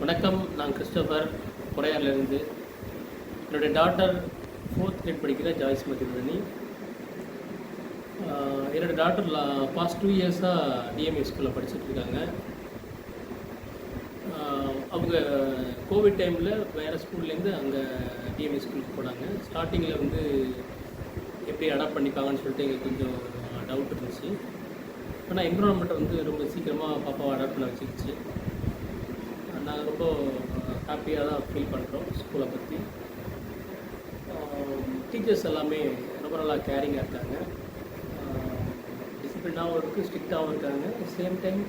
வணக்கம். நான் கிறிஸ்டோபர் பொறையார்லேருந்து. என்னுடைய டாட்டர் 4th கிரேட் படிக்கிற ஜாய்ஸ் மதிவதனி. என்னோடய டாட்டர் பாஸ்ட் 2 இயர்ஸாக டிஎம்ஏ ஸ்கூலில் படிச்சுட்ருக்காங்க. அவங்க கோவிட் டைமில் வேறு ஸ்கூல்லேருந்து அங்கே டிஎம்ஏ ஸ்கூலுக்கு போனாங்க. ஸ்டார்டிங்கில் வந்து எப்படி அடாப்ட் பண்ணிப்பாங்கன்னு சொல்லிட்டு எங்களுக்கு கொஞ்சம் டவுட் இருந்துச்சு. ஆனால் என்விரான்மெண்ட் வந்து ரொம்ப சீக்கிரமாக பாப்பாவை அடாப்ட் பண்ண வச்சுக்கிச்சு. நாங்கள் ரொம்ப ஹாப்பியாக தான் ஃபீல் பண்ணுறோம் ஸ்கூலை பற்றி. டீச்சர்ஸ் எல்லாமே ரொம்ப நல்லா கேரிங்காக இருக்காங்க, டிசிப்ளினாகவும் இருக்குது, ஸ்ட்ரிக்டாகவும் இருக்காங்க. சேம் டைம்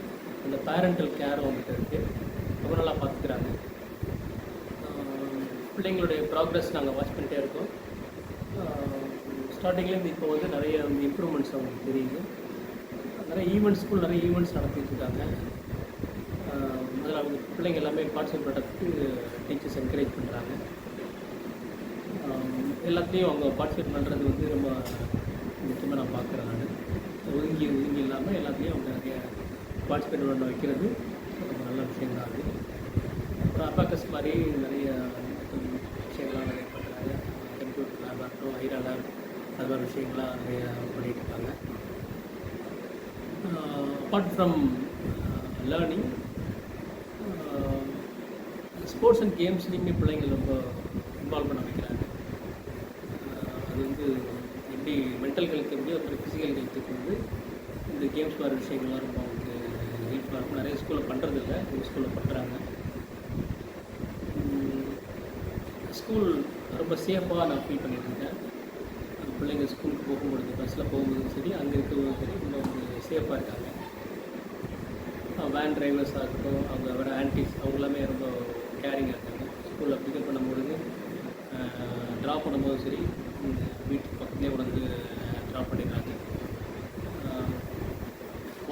அந்த பேரண்டல் கேரும் அவங்ககிட்ட இருக்குது, ரொம்ப நல்லா பார்த்துக்கிறாங்க. பிள்ளைங்களுடைய ப்ராக்ரஸ் நாங்கள் வாட்ச் பண்ணிகிட்டே இருக்கோம். ஸ்டார்டிங்லேருந்து இப்போ வந்து நிறைய வந்து இம்ப்ரூவ்மெண்ட்ஸ் அவங்களுக்கு தெரியுது. நிறைய ஈவெண்ட்ஸ் நடத்திட்டு இருக்காங்க. அதில் அவங்க பிள்ளைங்க எல்லாமே பார்ட்டிசிபேட் பண்ணுறதுக்கு டீச்சர்ஸ் என்கரேஜ் பண்ணுறாங்க. எல்லாத்துலேயும் அவங்க பார்ட்டிசிபேட் பண்ணுறது வந்து ரொம்ப முக்கியமாக நான் பார்க்குறேன். நான் ஒதுங்கி இல்லாமல் எல்லாத்துலேயும் அவங்க நிறைய பார்ட்டிசிபேட் பண்ண வைக்கிறது ரொம்ப நல்ல விஷயம் தான். அது அப்புறம் அபாக்கஸ் மாதிரி நிறைய விஷயங்கள்லாம் நிறைய பண்ணுறாங்க. கம்ப்யூட்டர் லேப் ஆகட்டும், ஐரா லேப், அது மாதிரி விஷயங்கள்லாம் நிறைய பண்ணிகிட்டு இருக்காங்க. Apart from learning, sports and கேம்ஸ்லேயுமே பிள்ளைங்கள் ரொம்ப இன்வால்வ் பண்ண வைக்கிறாங்க. அது வந்து எப்படி மென்டல் ஹெல்த் எப்படியோ அப்புறம் ஃபிசிக்கல் ஹெல்த்துக்கு வந்து இந்த கேம்ஸ் வர விஷயங்கள்லாம் ரொம்ப அவங்களுக்கு ஹெல்ப்ஃபுல்லாக இருக்கும். நிறைய ஸ்கூலில் பண்ணுறதில்ல, எங்கள் ஸ்கூலில் பண்ணுறாங்க. ஸ்கூல் ரொம்ப சேஃபாக நான் ஃபீல் பண்ணியிருக்கேன். பிள்ளைங்க ஸ்கூலுக்கு போகும்பொழுது, பஸ்ஸில் போகும்போதும் சரி, அங்கே இருக்கிறவங்களும் சரி, ரொம்ப வந்து சேஃபாக இருக்காங்க. வேன் டிரைவர்ஸாக இருக்கட்டும், அவங்க வர ஆன்டிஸ், அவங்க எல்லாமே ரொம்ப கேரிங்காக இருக்காங்க. ஸ்கூலில் பிக்கப் பண்ணும்பொழுது, ட்ராப் பண்ணும்போதும் சரி, வீட்டுக்கு பக்கத்துலேயே கூட வந்து ட்ராப் பண்ணிடுறாங்க.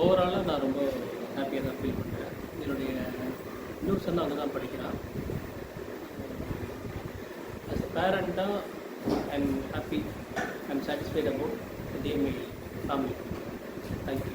ஓவராலாக நான் ரொம்ப ஹாப்பியாக தான் ஃபீல் பண்ணுறேன். என்னுடைய இன்னொரு சன் அங்கே தான் படிக்கிறான். ஆஸ் அ பேரண்ட்டாக I am happy, I am satisfied about the DMA family. Thank you.